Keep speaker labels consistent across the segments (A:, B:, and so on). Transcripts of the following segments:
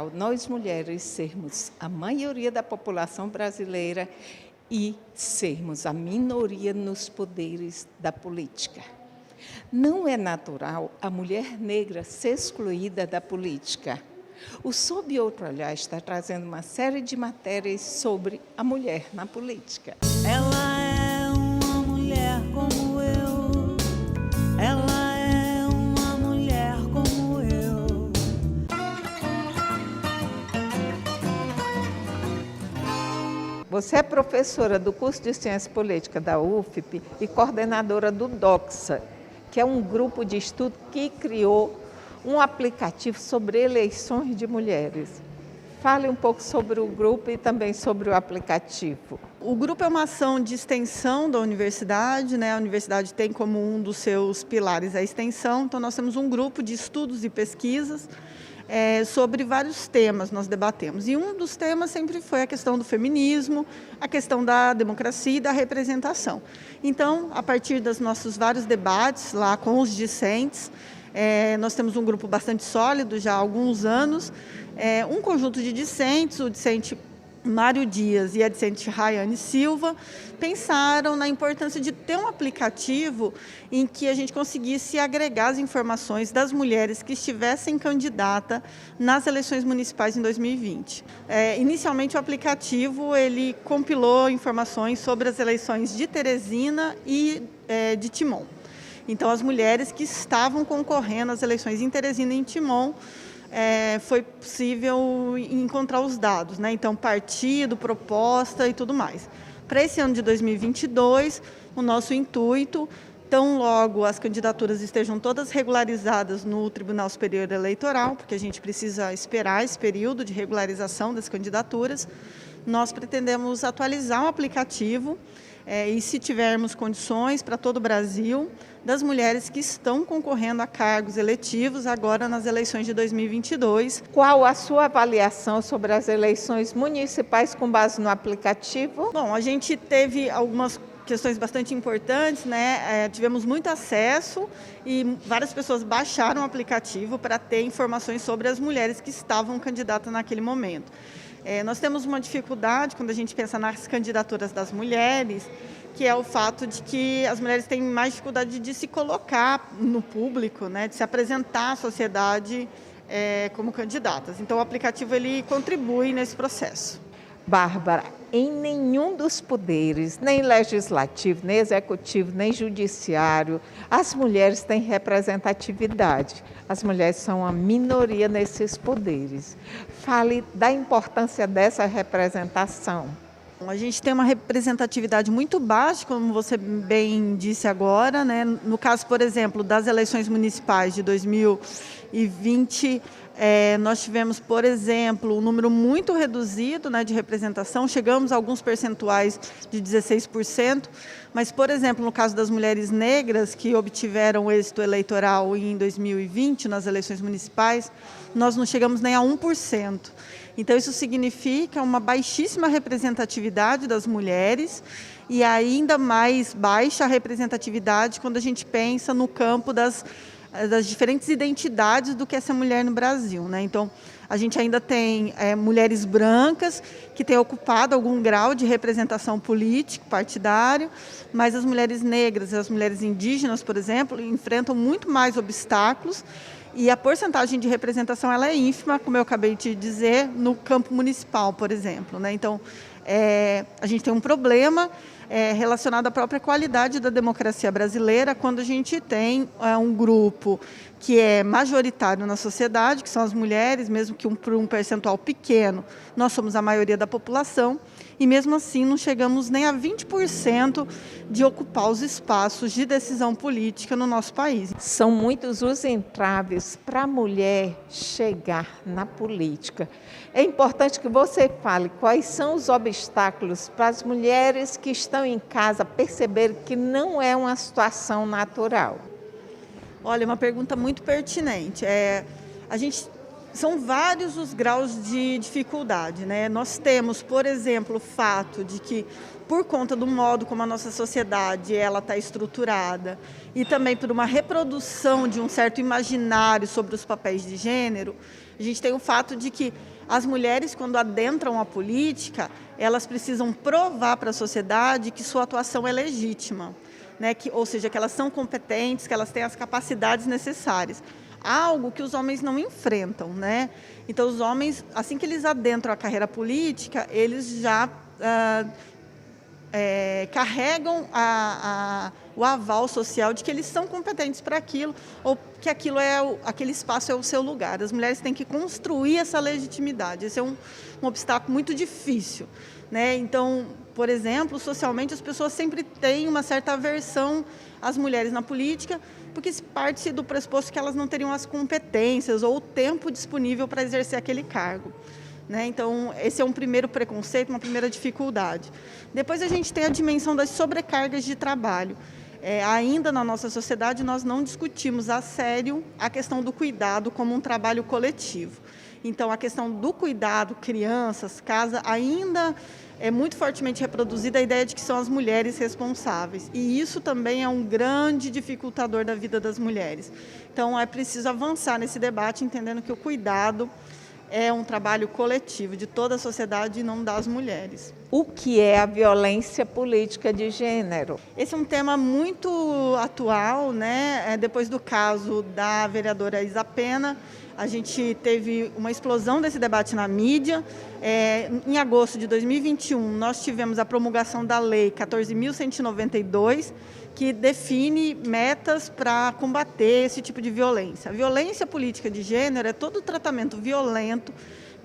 A: natural nós mulheres sermos a maioria da população brasileira e sermos a minoria nos poderes da política. Não é natural a mulher negra ser excluída da política. O Sob Outro Olhar está trazendo uma série de matérias sobre a mulher na política.
B: Ela é uma mulher como eu. Ela é uma mulher como eu.
A: Você é professora do curso de Ciência Política da UFP e coordenadora do DOXA, que é um grupo de estudo que criou um aplicativo sobre eleições de mulheres. Fale um pouco sobre o grupo e também sobre o aplicativo.
C: O grupo é uma ação de extensão da universidade, né? A universidade tem como um dos seus pilares a extensão, então nós temos um grupo de estudos e pesquisas sobre vários temas nós debatemos. E um dos temas sempre foi a questão do feminismo, a questão da democracia e da representação. Então, a partir dos nossos vários debates lá com os discentes, nós temos um grupo bastante sólido já há alguns anos, um conjunto de discentes, o discente Mário Dias e a discente Rayane Silva, pensaram na importância de ter um aplicativo em que a gente conseguisse agregar as informações das mulheres que estivessem candidata nas eleições municipais em 2020. Inicialmente o aplicativo ele compilou informações sobre as eleições de Teresina e de Timon. Então as mulheres que estavam concorrendo às eleições em Teresina e em Timon, foi possível encontrar os dados, né? Então, partido, proposta e tudo mais. Para esse ano de 2022, o nosso intuito, tão logo as candidaturas estejam todas regularizadas no Tribunal Superior Eleitoral, porque a gente precisa esperar esse período de regularização das candidaturas, nós pretendemos atualizar o aplicativo e, se tivermos condições, para todo o Brasil, das mulheres que estão concorrendo a cargos eletivos agora nas eleições de 2022.
A: Qual a sua avaliação sobre as eleições municipais com base no aplicativo?
C: Bom, a gente teve algumas questões bastante importantes, né? Tivemos muito acesso e várias pessoas baixaram o aplicativo para ter informações sobre as mulheres que estavam candidatas naquele momento. Nós temos uma dificuldade quando a gente pensa nas candidaturas das mulheres, que é o fato de que as mulheres têm mais dificuldade de se colocar no público, né, de se apresentar à sociedade como candidatas. Então, o aplicativo ele contribui nesse processo.
A: Bárbara, em nenhum dos poderes, nem legislativo, nem executivo, nem judiciário, as mulheres têm representatividade. As mulheres são a minoria nesses poderes. Fale da importância dessa representação.
C: A gente tem uma representatividade muito baixa, como você bem disse agora, né? No caso, por exemplo, das eleições municipais de 2020, nós tivemos, por exemplo, um número muito reduzido, né, de representação, chegamos a alguns percentuais de 16%, mas, por exemplo, no caso das mulheres negras que obtiveram êxito eleitoral em 2020, nas eleições municipais, nós não chegamos nem a 1%. Então, isso significa uma baixíssima representatividade das mulheres e ainda mais baixa representatividade quando a gente pensa no campo das diferentes identidades do que é ser mulher no Brasil, né? Então, a gente ainda tem mulheres brancas que têm ocupado algum grau de representação político, partidário, mas as mulheres negras e as mulheres indígenas, por exemplo, enfrentam muito mais obstáculos e a porcentagem de representação ela é ínfima, como eu acabei de dizer, no campo municipal, por exemplo, né? Então, a gente tem um problema relacionado à própria qualidade da democracia brasileira, quando a gente tem um grupo que é majoritário na sociedade, que são as mulheres, mesmo que por um percentual pequeno, nós somos a maioria da população, e mesmo assim não chegamos nem a 20% de ocupar os espaços de decisão política no nosso país.
A: São muitos os entraves para a mulher chegar na política. É importante que você fale quais são os obstáculos para as mulheres que estão em casa perceberem que não é uma situação natural.
C: Olha, uma pergunta muito pertinente. São vários os graus de dificuldade, né? Nós temos, por exemplo, o fato de que, por conta do modo como a nossa sociedade está estruturada e também por uma reprodução de um certo imaginário sobre os papéis de gênero, A gente tem o fato de que as mulheres, quando adentram a política, elas precisam provar para a sociedade que sua atuação é legítima, né? Ou seja, que elas são competentes, que elas têm as capacidades necessárias. Algo que os homens não enfrentam, né? Então, os homens, assim que eles adentram a carreira política, eles já carregam o aval social de que eles são competentes para aquilo, ou que aquele espaço é o seu lugar. As mulheres têm que construir essa legitimidade. Esse é um obstáculo muito difícil, né? Então, por exemplo, socialmente as pessoas sempre têm uma certa aversão às mulheres na política, porque parte do pressuposto que elas não teriam as competências ou o tempo disponível para exercer aquele cargo, né? Então, esse é um primeiro preconceito, uma primeira dificuldade. Depois a gente tem a dimensão das sobrecargas de trabalho. Ainda na nossa sociedade, nós não discutimos a sério a questão do cuidado como um trabalho coletivo. Então, a questão do cuidado, crianças, casa, ainda é muito fortemente reproduzida a ideia de que são as mulheres responsáveis. E isso também é um grande dificultador da vida das mulheres. Então, é preciso avançar nesse debate, entendendo que o cuidado é um trabalho coletivo de toda a sociedade e não das mulheres.
A: O que é a violência política de gênero?
C: Esse é um tema muito atual, né? Depois do caso da vereadora Isa Pena, a gente teve uma explosão desse debate na mídia. Em agosto de 2021, nós tivemos a promulgação da Lei 14.192, que define metas para combater esse tipo de violência. A violência política de gênero é todo o tratamento violento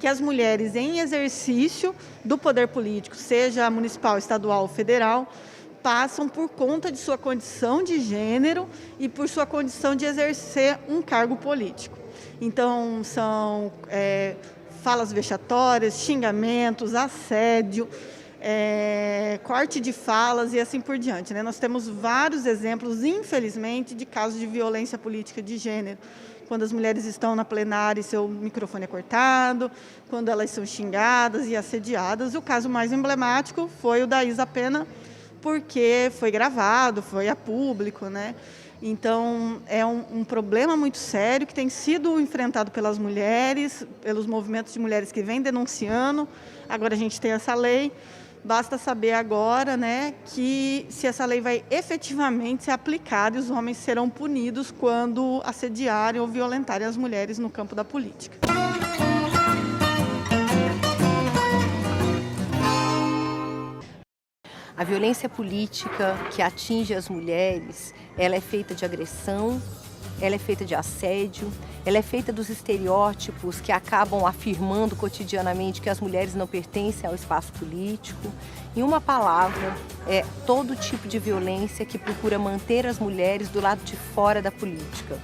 C: que as mulheres, em exercício do poder político, seja municipal, estadual ou federal, passam por conta de sua condição de gênero e por sua condição de exercer um cargo político. Então, são falas vexatórias, xingamentos, assédio, corte de falas e assim por diante, né? Nós temos vários exemplos, infelizmente, de casos de violência política de gênero. Quando as mulheres estão na plenária e seu microfone é cortado, quando elas são xingadas e assediadas. O caso mais emblemático foi o da Isa Pena, porque foi gravado, foi a público, né? Então, é um problema muito sério que tem sido enfrentado pelas mulheres, pelos movimentos de mulheres que vêm denunciando. Agora a gente tem essa lei. Basta saber agora, né, que se essa lei vai efetivamente ser aplicada e os homens serão punidos quando assediarem ou violentarem as mulheres no campo da política.
D: A violência política que atinge as mulheres, ela é feita de agressão, ela é feita de assédio, ela é feita dos estereótipos que acabam afirmando cotidianamente que as mulheres não pertencem ao espaço político. Em uma palavra, é todo tipo de violência que procura manter as mulheres do lado de fora da política.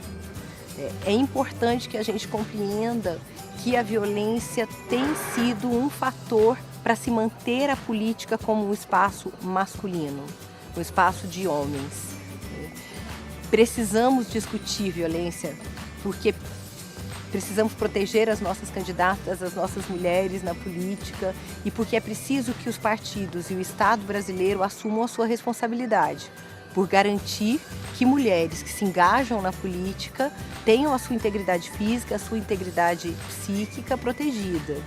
D: É importante que a gente compreenda que a violência tem sido um fator para se manter a política como um espaço masculino, um espaço de homens. Precisamos discutir violência porque precisamos proteger as nossas candidatas, as nossas mulheres na política e porque é preciso que os partidos e o Estado brasileiro assumam a sua responsabilidade por garantir que mulheres que se engajam na política tenham a sua integridade física, a sua integridade psíquica protegida.